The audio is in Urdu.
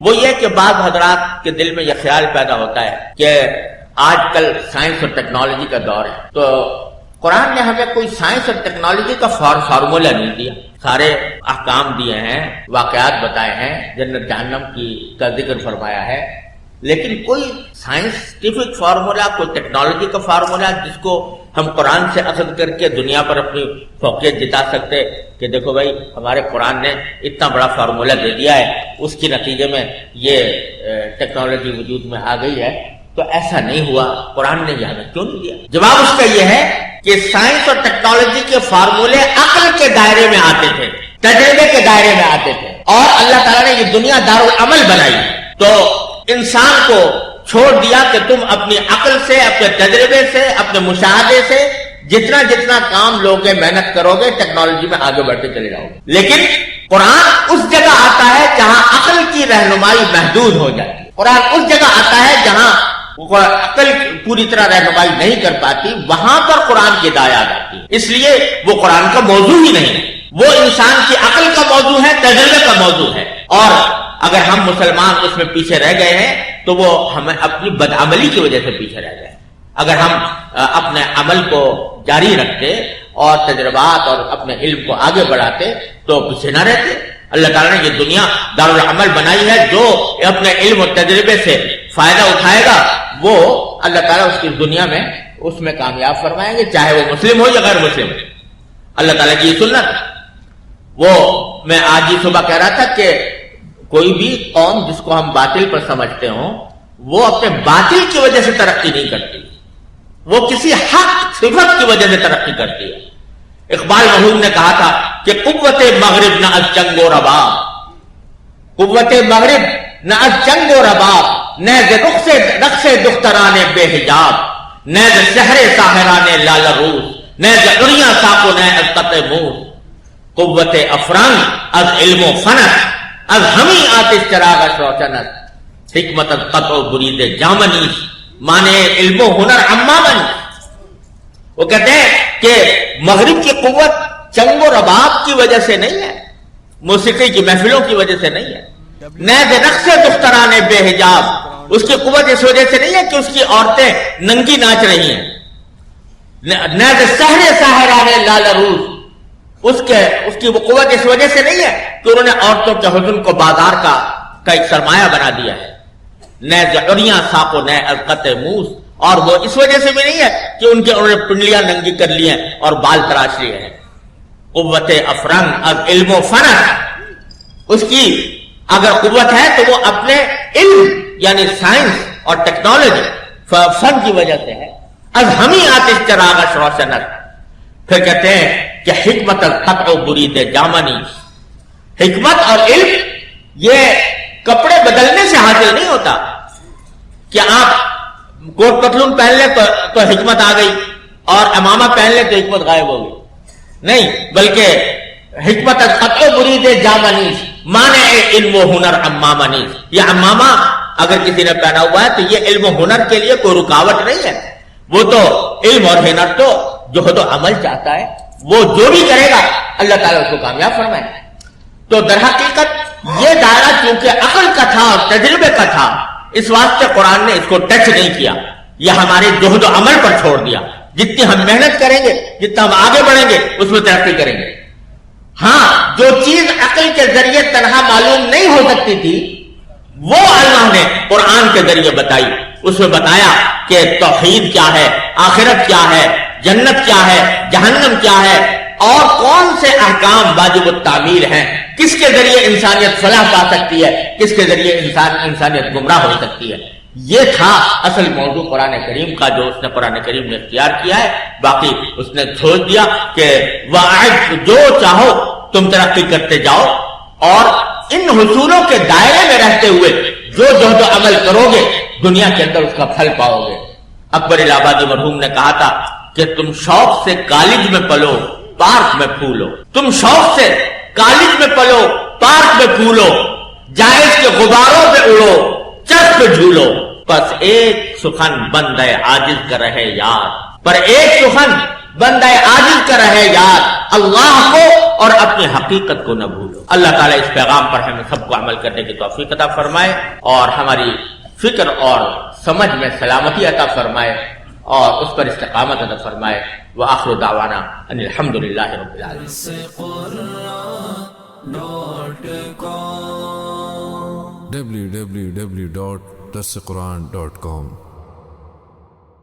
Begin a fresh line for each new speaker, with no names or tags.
وہ یہ کہ بعض حضرات کے دل میں یہ خیال پیدا ہوتا ہے کہ آج کل سائنس اور ٹیکنالوجی کا دور ہے، تو قرآن نے ہمیں کوئی سائنس اور ٹیکنالوجی کا فارمولہ نہیں دیا، سارے احکام دیے ہیں، واقعات بتائے ہیں، جنت جہنم کا ذکر فرمایا ہے، لیکن کوئی سائنسٹیفک فارمولہ، کوئی ٹیکنالوجی کا فارمولہ جس کو ہم قرآن سے اخذ کر کے دنیا پر اپنی فوقیت جتا سکتے کہ دیکھو بھائی ہمارے قرآن نے اتنا بڑا فارمولہ دے دیا ہے، اس کے نتیجے میں یہ ٹیکنالوجی وجود میں آ گئی ہے، تو ایسا نہیں ہوا۔ قرآن نے یہ ہمیں کیوں نہیں دیا؟ جواب اس کا یہ ہے کہ سائنس اور ٹیکنالوجی کے فارمولے عقل کے دائرے میں آتے تھے، تجربے کے دائرے میں آتے تھے، اور اللہ تعالیٰ نے یہ دنیا دارالعمل بنائی، تو انسان کو چھوڑ دیا کہ تم اپنی عقل سے، اپنے تجربے سے، اپنے مشاہدے سے جتنا جتنا کام لوگے، محنت کرو گے، ٹیکنالوجی میں آگے بڑھتے چلے جاؤ گے۔ لیکن قرآن اس جگہ آتا ہے جہاں عقل کی رہنمائی محدود ہو جاتی ہے، قرآن اس جگہ آتا ہے جہاں عقل پوری طرح رہنمائی نہیں کر پاتی، وہاں پر قرآن کی ہدایت آ جاتی ہے۔ اس لیے وہ قرآن کا موضوع ہی نہیں ہے، وہ انسان کی عقل کا موضوع ہے، تجربے کا موضوع ہے، اور اگر ہم مسلمان اس میں پیچھے رہ گئے ہیں تو وہ ہمیں اپنی بدعملی کی وجہ سے پیچھے رہ گئے۔ اگر ہم اپنے عمل کو جاری رکھتے اور تجربات اور اپنے علم کو آگے بڑھاتے تو پیچھے نہ رہتے۔ اللہ تعالیٰ نے یہ دنیا دارالعمل بنائی ہے، جو اپنے علم اور تجربے سے فائدہ اٹھائے گا وہ اللہ تعالیٰ اس کی دنیا میں اس میں کامیاب فرمائیں گے، چاہے وہ مسلم ہو یا غیر مسلم۔ اللہ تعالیٰ کی یہ سنت۔ وہ میں آج ہی صبح کہہ رہا تھا کہ کوئی بھی قوم جس کو ہم باطل پر سمجھتے ہوں وہ اپنے باطل کی وجہ سے ترقی نہیں کرتی، وہ کسی حق صفت کی وجہ سے ترقی کرتی ہے۔ اقبال مرحوم نے کہا تھا کہ قوت مغرب نہ از جنگ و رباب، قوت مغرب نہ از جنگ و رباب، نیز رقص دختران بے حجاب، نیز شہر ساحران لال روس، نیز عریاں ساکو نے از قطع موس، قوت افرنگ از علم و فنت، از ہمیں آتش چراغ روشنت، حکمت از قطع و برید جامنی، مانے علم و ہنر عمامن۔ وہ کہتے ہیں کہ مغرب کی قوت چنگ و رباب کی وجہ سے نہیں ہے، موسیقی کی محفلوں کی وجہ سے نہیں ہے، نیز رقص دختران بے حجاب، اس کی قوت اس وجہ سے نہیں ہے کہ اس کی عورتیں ننگی ناچ رہی ہیں، نیز شہر ساحران لال روس، اس کی وہ قوت اس وجہ سے نہیں ہے کہ انہوں نے عورتوں کے حسن کو بازار کا ایک سرمایہ بنا دیا ہے، نیز عریاں ساقو نے القط موس، اور وہ اس وجہ سے بھی نہیں ہے کہ انہوں نے پنڈلیاں ننگی کر لی ہیں اور بال تراش لیے ہیں۔ قوت افرنگ از علم و فنت، اس کی اگر قوت ہے تو وہ اپنے علم یعنی سائنس اور ٹیکنالوجی فن کی وجہ سے ہے۔ از ہمیں آتش چراغش روشنت، پھر کہتے ہیں کہ حکمت القطع برید جامنی، حکمت اور علم یہ کپڑے بدلنے سے حاصل نہیں ہوتا کہ آپ کوٹ پتلون پہن لیں تو حکمت آ گئی اور امامہ پہن لیں تو حکمت غائب ہو گئی، نہیں، بلکہ حکمت القطع برید جامنی مانے علم و ہنر امامنی، یہ امامہ اگر کسی نے پہنا ہوا ہے تو یہ علم و ہنر کے لیے کوئی رکاوٹ نہیں ہے، وہ تو علم اور ہنر تو جوہد و عمل چاہتا ہے، وہ جو بھی کرے گا اللہ تعالیٰ اس کو کامیاب فرمائے۔ تو در حقیقت یہ دائرہ چونکہ عقل کا تھا اور تجربے کا تھا، اس واسطے قرآن نے اس کو ٹچ نہیں کیا، یہ ہمارے جوہد و عمل پر چھوڑ دیا، جتنی ہم محنت کریں گے، جتنا ہم آگے بڑھیں گے اس میں ترقی کریں گے۔ ہاں، جو چیز عقل کے ذریعے تنہا معلوم نہیں ہو سکتی تھی وہ اللہ نے قرآن کے ذریعے بتائی، اس میں بتایا کہ توحید کیا ہے، آخرت کیا ہے، جنت کیا ہے، جہنم کیا ہے، اور کون سے احکام واجب التعمیل ہیں، کس کے ذریعے انسانیت فلاح پا سکتی ہے، کس کے ذریعے انسانیت گمراہ ہو سکتی ہے۔ یہ تھا اصل موضوع قرآن کریم کا جو اس نے قرآن کریم نے اختیار کیا ہے، باقی اس نے چھوڑ دیا کہ واعد جو چاہو تم ترقی کرتے جاؤ، اور ان حصولوں کے دائرے میں رہتے ہوئے جو جہد و عمل کرو گے دنیا کے اندر اس کا پھل پاؤ گے۔ اکبر الہ آبادی مرحوم نے کہا تھا کہ تم شوق سے کالج میں پلو، پارک میں پھولو، تم شوق سے کالج میں پلو، پارک میں پھولو، جائز کے غباروں پہ اڑو، چرخ پہ جھولو، بس ایک سخن بندے عاجز کا رہے یاد، پر ایک سخن بندے عاجز کا رہے یاد، اللہ کو اور اپنی حقیقت کو نہ بھولو. اللہ تعالیٰ اس پیغام پر ہمیں سب کو عمل کرنے کی توفیق عطا فرمائے اور ہماری فکر اور سمجھ میں سلامتی عطا فرمائے اور اس پر استقامت عطا فرمائے. وآخر دعوانا ان الحمدللہ رب العالمین.
www.dasquran.com